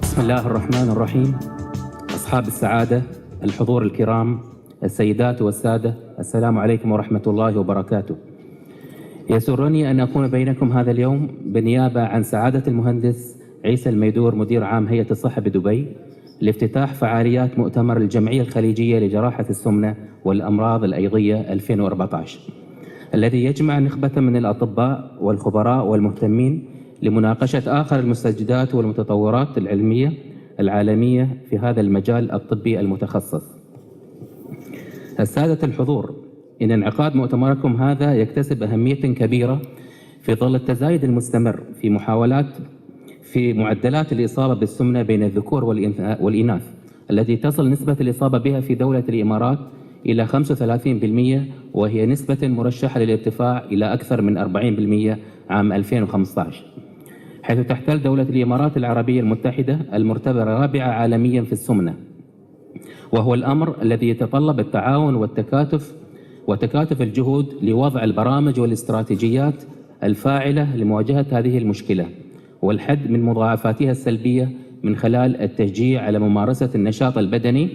بسم الله الرحمن الرحيم. أصحاب السعادة، الحضور الكرام، السيدات والسادة، السلام عليكم ورحمة الله وبركاته. يسرني أن أكون بينكم هذا اليوم بالنيابة عن سعادة المهندس عيسى الميدور مدير عام هيئة الصحة بدبي لافتتاح فعاليات مؤتمر الجمعية الخليجية لجراحة السمنة والأمراض الأيضية 2014، الذي يجمع نخبة من الأطباء والخبراء والمهتمين لمناقشة آخر المستجدات والمتطورات العلمية العالمية في هذا المجال الطبي المتخصص. السادة الحضور، إن انعقاد مؤتمركم هذا يكتسب أهمية كبيرة في ظل التزايد المستمر في معدلات الإصابة بالسمنة بين الذكور والإناث، التي تصل نسبة الإصابة بها في دولة الإمارات إلى 35%، وهي نسبة مرشحة للارتفاع إلى أكثر من 40% عام 2015، حيث تحتل دولة الإمارات العربية المتحدة المرتبة الرابعة عالميا في السمنة، وهو الأمر الذي يتطلب التعاون وتكاتف الجهود لوضع البرامج والاستراتيجيات الفاعلة لمواجهة هذه المشكلة والحد من مضاعفاتها السلبية من خلال التشجيع على ممارسة النشاط البدني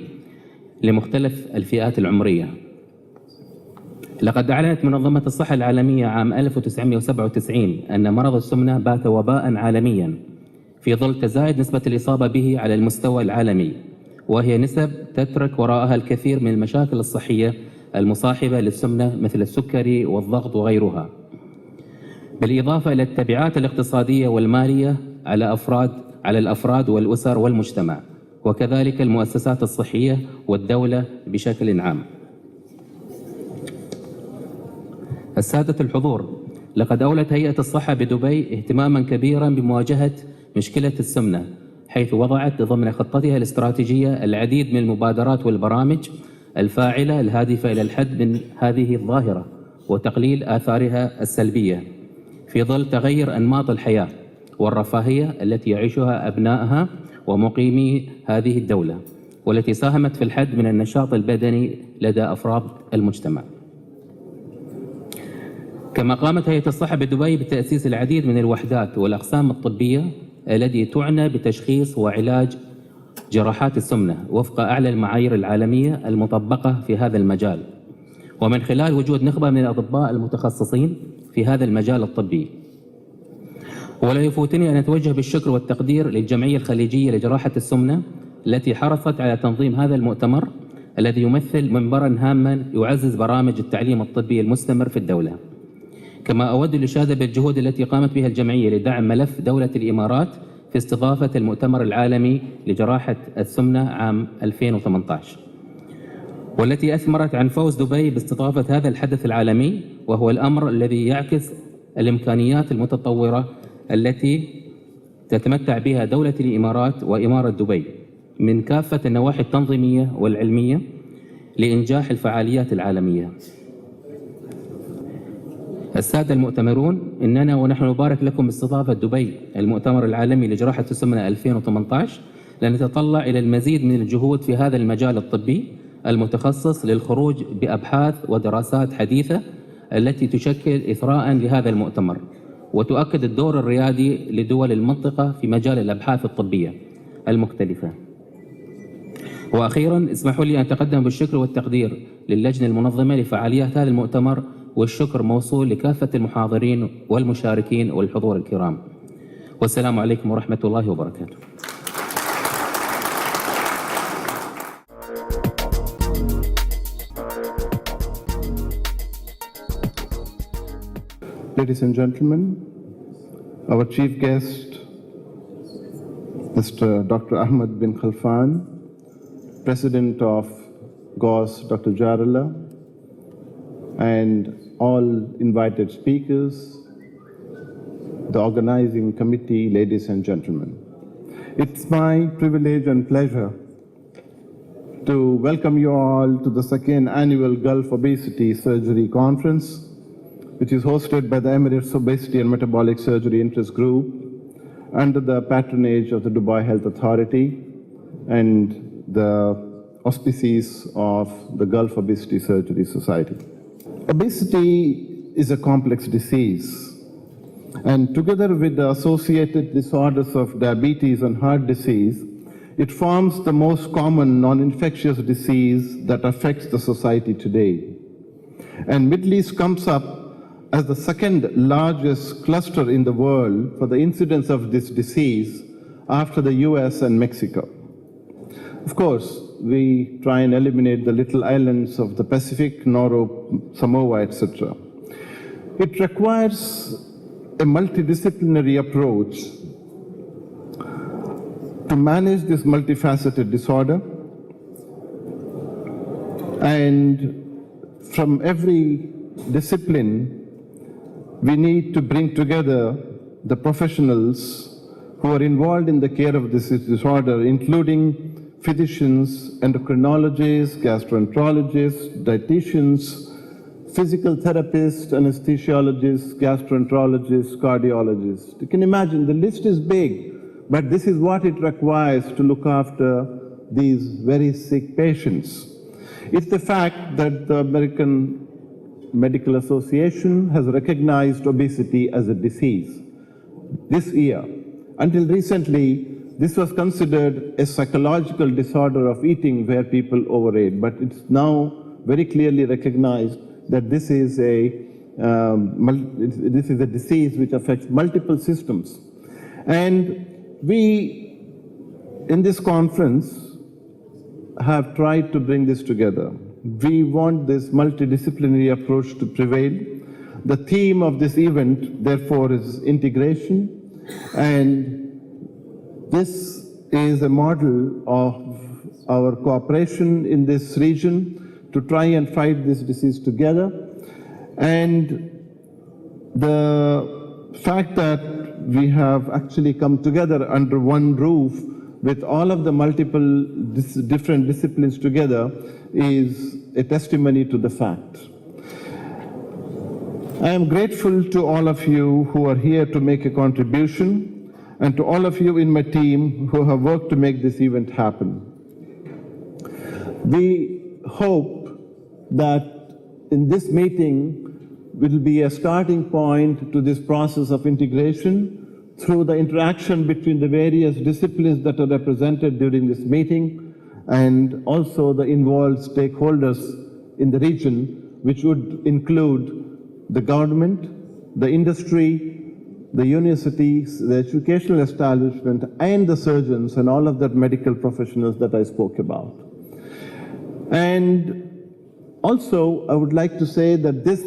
لمختلف الفئات العمرية. لقد أعلنت منظمة الصحة العالمية عام 1997 أن مرض السمنة بات وباء عالميا في ظل تزايد نسبة الإصابة به على المستوى العالمي، وهي نسب تترك وراءها الكثير من المشاكل الصحية المصاحبة للسمنة مثل السكري والضغط وغيرها، بالإضافة إلى التبعات الاقتصادية والمالية على الأفراد والأسر والمجتمع، وكذلك المؤسسات الصحية والدولة بشكل عام. السادة الحضور، لقد أولت هيئة الصحة بدبي اهتماما كبيرا بمواجهة مشكلة السمنة، حيث وضعت ضمن خطتها الاستراتيجية العديد من المبادرات والبرامج الفاعلة الهادفة إلى الحد من هذه الظاهرة وتقليل آثارها السلبية في ظل تغير أنماط الحياة والرفاهية التي يعيشها أبنائها ومقيمي هذه الدولة، والتي ساهمت في الحد من النشاط البدني لدى أفراد المجتمع. كما قامت هيئة الصحة بدبي بتأسيس العديد من الوحدات والأقسام الطبية التي تعنى بتشخيص وعلاج جراحات السمنة وفق أعلى المعايير العالمية المطبقة في هذا المجال، ومن خلال وجود نخبة من الأطباء المتخصصين في هذا المجال الطبي. ولا يفوتني أن أتوجه بالشكر والتقدير للجمعية الخليجية لجراحة السمنة التي حرصت على تنظيم هذا المؤتمر الذي يمثل منبرا هاما يعزز برامج التعليم الطبي المستمر في الدولة. كما أود الإشادة بالجهود التي قامت بها الجمعية لدعم ملف دولة الإمارات في استضافة المؤتمر العالمي لجراحة السمنة عام 2018، والتي أثمرت عن فوز دبي باستضافة هذا الحدث العالمي، وهو الأمر الذي يعكس الإمكانيات المتطورة التي تتمتع بها دولة الإمارات وإمارة دبي من كافة النواحي التنظيمية والعلمية لإنجاح الفعاليات العالمية. السادة المؤتمرون، إننا ونحن نبارك لكم باستضافة دبي المؤتمر العالمي لجراحة السمنة 2018، لنتطلع إلى المزيد من الجهود في هذا المجال الطبي المتخصص للخروج بأبحاث ودراسات حديثة التي تشكل إثراء لهذا المؤتمر وتؤكد الدور الريادي لدول المنطقة في مجال الأبحاث الطبية المختلفة. وأخيرا، اسمحوا لي أن أتقدم بالشكر والتقدير للجنة المنظمة لفعاليات هذا المؤتمر، والشكر موصول لكافة المحاضرين والمشاركين والحضور الكرام. والسلام عليكم ورحمة الله وبركاته. Ladies and gentlemen, our chief guest, Mr. Dr. Ahmed bin Khalfan, President of GOSS, Dr. Jarala, and all invited speakers, the organizing committee, ladies and gentlemen. It's my privilege and pleasure to welcome you all to the second annual Gulf Obesity Surgery Conference, which is hosted by the Emirates Obesity and Metabolic Surgery Interest Group under the patronage of the Dubai Health Authority and the auspices of the Gulf Obesity Surgery Society. Obesity is a complex disease, and together with the associated disorders of diabetes and heart disease, it forms the most common non-infectious disease that affects the society today. And Middle East comes up as the second largest cluster in the world for the incidence of this disease after the US and Mexico. Of course, we try and eliminate the little islands of the Pacific, Nauru, Samoa, etc. It requires a multidisciplinary approach to manage this multifaceted disorder, and from every discipline we need to bring together the professionals who are involved in the care of this disorder, including physicians, endocrinologists, gastroenterologists, dietitians, physical therapists, anesthesiologists, gastroenterologists, cardiologists. You can imagine the list is big, but this is what it requires to look after these very sick patients. It's the fact that the American Medical Association has recognized obesity as a disease this year. Until recently, this was considered a psychological disorder of eating where people overate, but it's now very clearly recognized that this is a disease which affects multiple systems. And we, in this conference, have tried to bring this together. We want this multidisciplinary approach to prevail. The theme of this event, therefore, is integration, and this is a model of our cooperation in this region to try and fight this disease together. And the fact that we have actually come together under one roof with all of the multiple different disciplines together is a testimony to the fact. I am grateful to all of you who are here to make a contribution, and to all of you in my team who have worked to make this event happen. We hope that in this meeting will be a starting point to this process of integration through the interaction between the various disciplines that are represented during this meeting, and also the involved stakeholders in the region, which would include the government, the industry, the universities, the educational establishment, and the surgeons, and all of the medical professionals that I spoke about. And also, I would like to say that this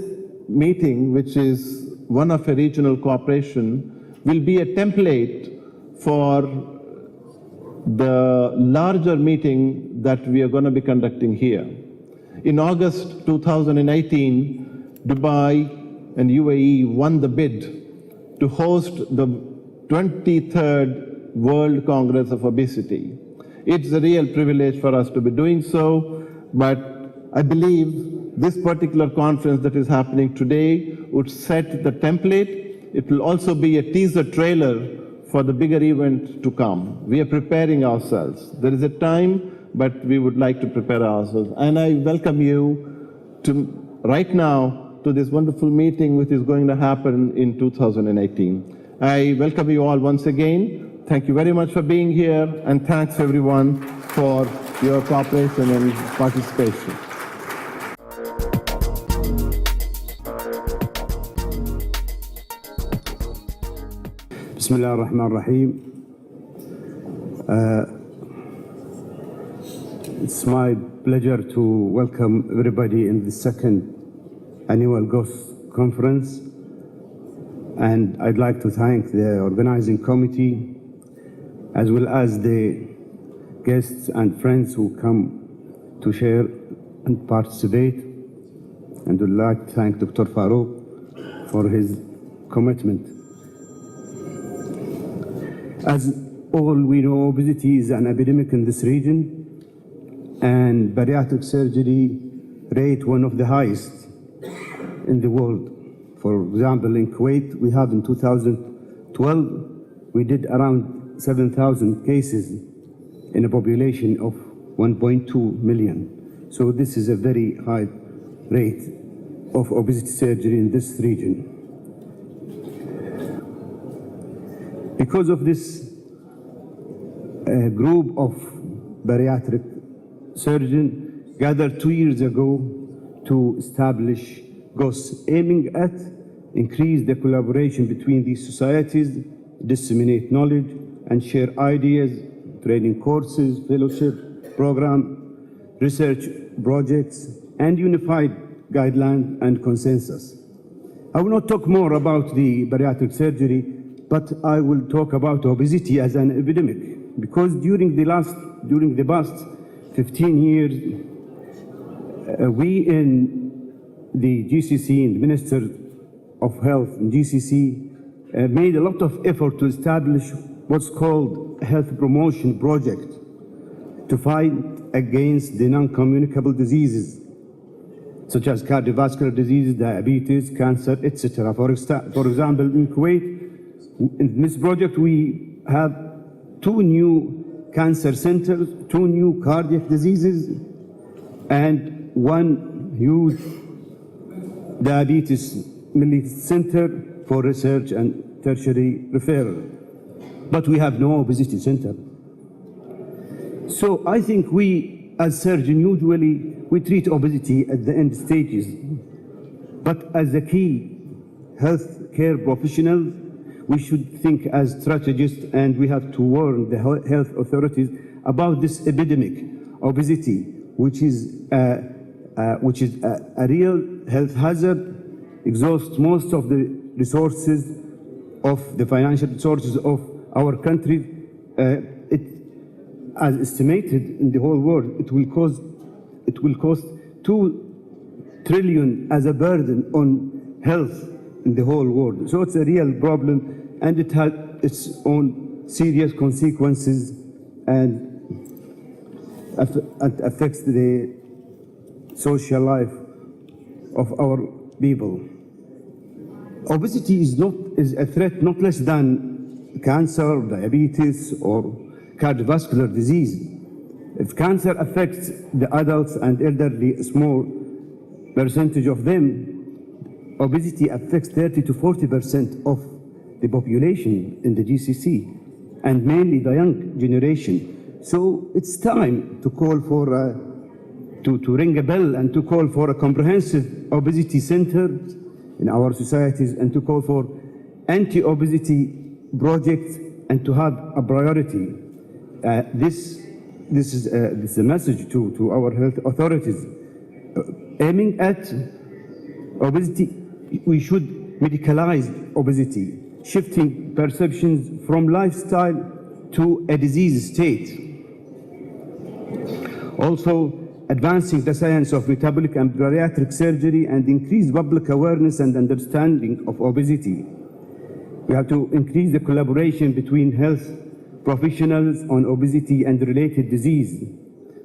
meeting, which is one of a regional cooperation, will be a template for the larger meeting that we are going to be conducting here. In August 2018, Dubai and UAE won the bid to host the 23rd World Congress of Obesity. It's a real privilege for us to be doing so, but I believe this particular conference that is happening today would set the template. It will also be a teaser trailer for the bigger event to come. We are preparing ourselves. There is a time, but we would like to prepare ourselves. And I welcome you to right now to this wonderful meeting which is going to happen in 2018. I welcome you all once again. Thank you very much for being here, and thanks everyone for your cooperation and participation. Bismillah ar-Rahman ar-Rahim. It's my pleasure to welcome everybody in the second annual GOSS conference. and I'd like to thank the organizing committee as well as the guests and friends who come to share and participate. And would like to thank Dr. Farouk for his commitment. As all we know, obesity is an epidemic in this region, and bariatric surgery rate one of the highest in the world. For example, in Kuwait, we have in 2012, we did around 7,000 cases in a population of 1.2 million. So this is a very high rate of obesity surgery in this region. Because of this group of bariatric surgeons gathered 2 years ago to establish GOSS, aiming at increase the collaboration between these societies, disseminate knowledge, and share ideas, training courses, fellowship program, research projects, and unified guidelines and consensus. I will not talk more about the bariatric surgery, but I will talk about obesity as an epidemic, because during the past 15 years, we in the GCC and the Minister of Health in GCC made a lot of effort to establish what's called a health promotion project to fight against the non-communicable diseases such as cardiovascular diseases, diabetes, cancer, etc. For example, in Kuwait, in this project we have 2 new cancer centers, 2 new cardiac diseases, and 1 huge diabetes center for research and tertiary referral. But we have no obesity center. So I think we, as surgeons, usually we treat obesity at the end stages. But as a key health care professionals, we should think as strategists, and we have to warn the health authorities about this epidemic, obesity, which is a real health hazard, exhausts most of the resources of the financial resources of our country. As estimated in the whole world, it will cost 2 trillion as a burden on health in the whole world. So it's a real problem, and it has its own serious consequences and affects the social life of our people. Obesity is a threat not less than cancer, diabetes, or cardiovascular disease. If cancer affects the adults and elderly, a small percentage of them, obesity affects 30 to 40% of the population in the GCC, and mainly the young generation. So it's time to call for, to ring a bell and to call for a comprehensive obesity center in our societies, and to call for anti-obesity projects, and to have a priority. This is a message to our health authorities. Aiming at obesity, we should medicalize obesity, shifting perceptions from lifestyle to a disease state. Also, advancing the science of metabolic and bariatric surgery and increase public awareness and understanding of obesity. We have to increase the collaboration between health professionals on obesity and related disease,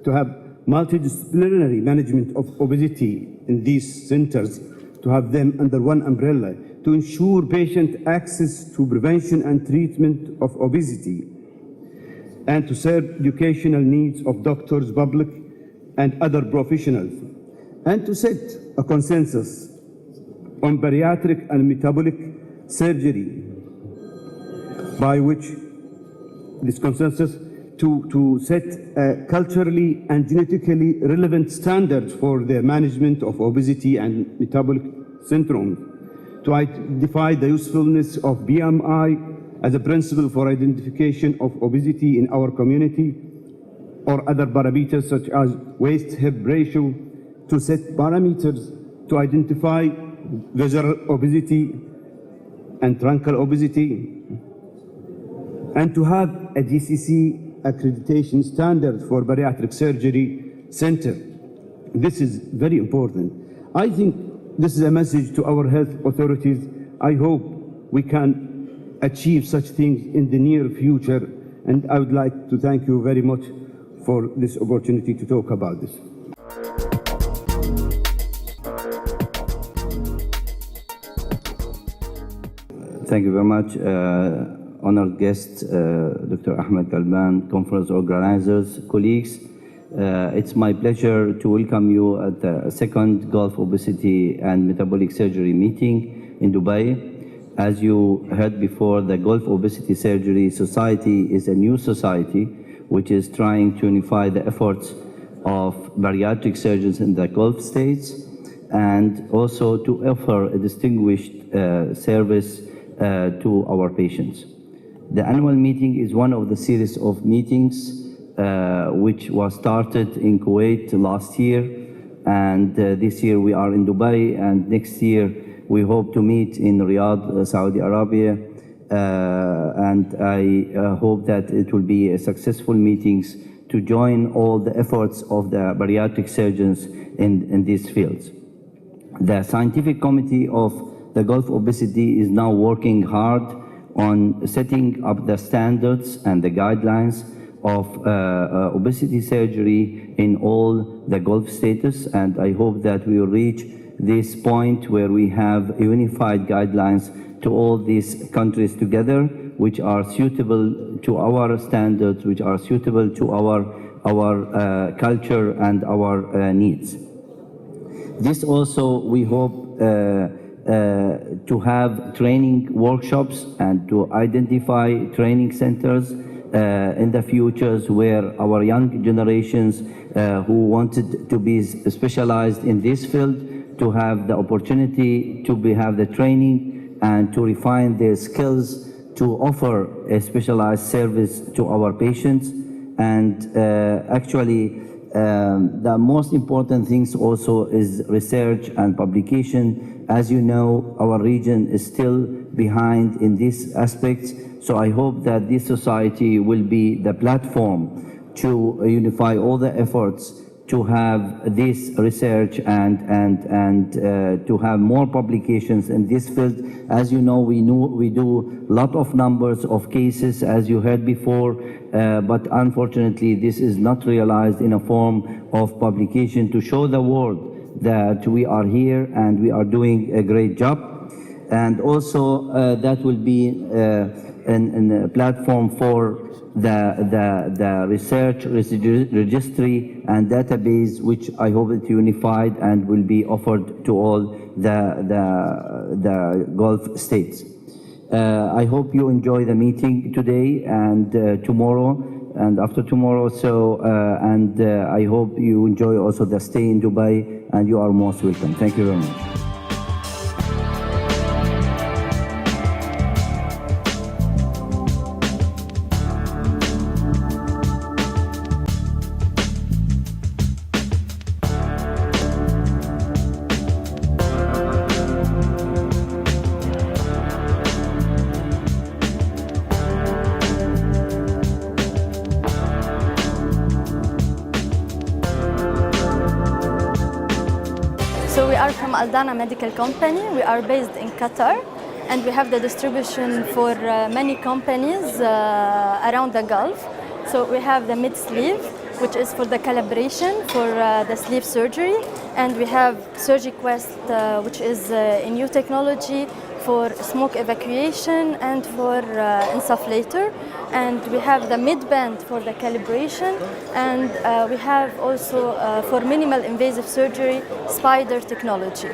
to have multidisciplinary management of obesity in these centers, to have them under one umbrella, to ensure patient access to prevention and treatment of obesity, and to serve educational needs of doctors, public, and other professionals, and to set a consensus on bariatric and metabolic surgery, by which this consensus to set culturally and genetically relevant standards for the management of obesity and metabolic syndrome, to identify the usefulness of BMI as a principle for identification of obesity in our community, or other parameters such as waist-hip ratio, to set parameters to identify visceral obesity, and truncal obesity, and to have a GCC accreditation standard for bariatric surgery center. This is very important. I think this is a message to our health authorities. I hope we can achieve such things in the near future, and I would like to thank you very much for this opportunity to talk about this. Thank you very much, honored guests, Dr. Ahmed Kalban, conference organizers, colleagues. It's my pleasure to welcome you at the second Gulf Obesity and Metabolic Surgery meeting in Dubai. As you heard before, the Gulf Obesity Surgery Society is a new society which is trying to unify the efforts of bariatric surgeons in the Gulf states and also to offer a distinguished service to our patients. The annual meeting is one of the series of meetings which was started in Kuwait last year, and this year we are in Dubai, and next year we hope to meet in Riyadh, Saudi Arabia, and I hope that it will be a successful meetings to join all the efforts of the bariatric surgeons in these fields. The scientific committee of the Gulf Obesity is now working hard on setting up the standards and the guidelines of obesity surgery in all the Gulf states, and I hope that we will reach this point where we have unified guidelines to all these countries together, which are suitable to our standards, which are suitable to our culture and our needs. This also, we hope to have training workshops and to identify training centers in the futures where our young generations who wanted to be specialized in this field to have the opportunity to have the training and to refine their skills to offer a specialized service to our patients. And actually, the most important things also is research and publication. As you know, our region is still behind in these aspects, so I hope that this society will be the platform to unify all the efforts to have this research and to have more publications in this field. As you know, we do a lot of numbers of cases, as you heard before, but unfortunately this is not realized in a form of publication to show the world that we are here and we are doing a great job. And also that will be a platform for the research registry and database, which I hope is unified and will be offered to all the Gulf states. I hope you enjoy the meeting today and tomorrow and after tomorrow. So and I hope you enjoy also the stay in Dubai, and you are most welcome. Thank you very much. So we are from Aldana Medical Company. We are based in Qatar, and we have the distribution for many companies around the Gulf. So we have the mid-sleeve, which is for the calibration for the sleeve surgery, and we have SurgiQuest, which is a new technology for smoke evacuation and for insufflator, and we have the mid-band for the calibration, and we have also for minimal invasive surgery spider technology.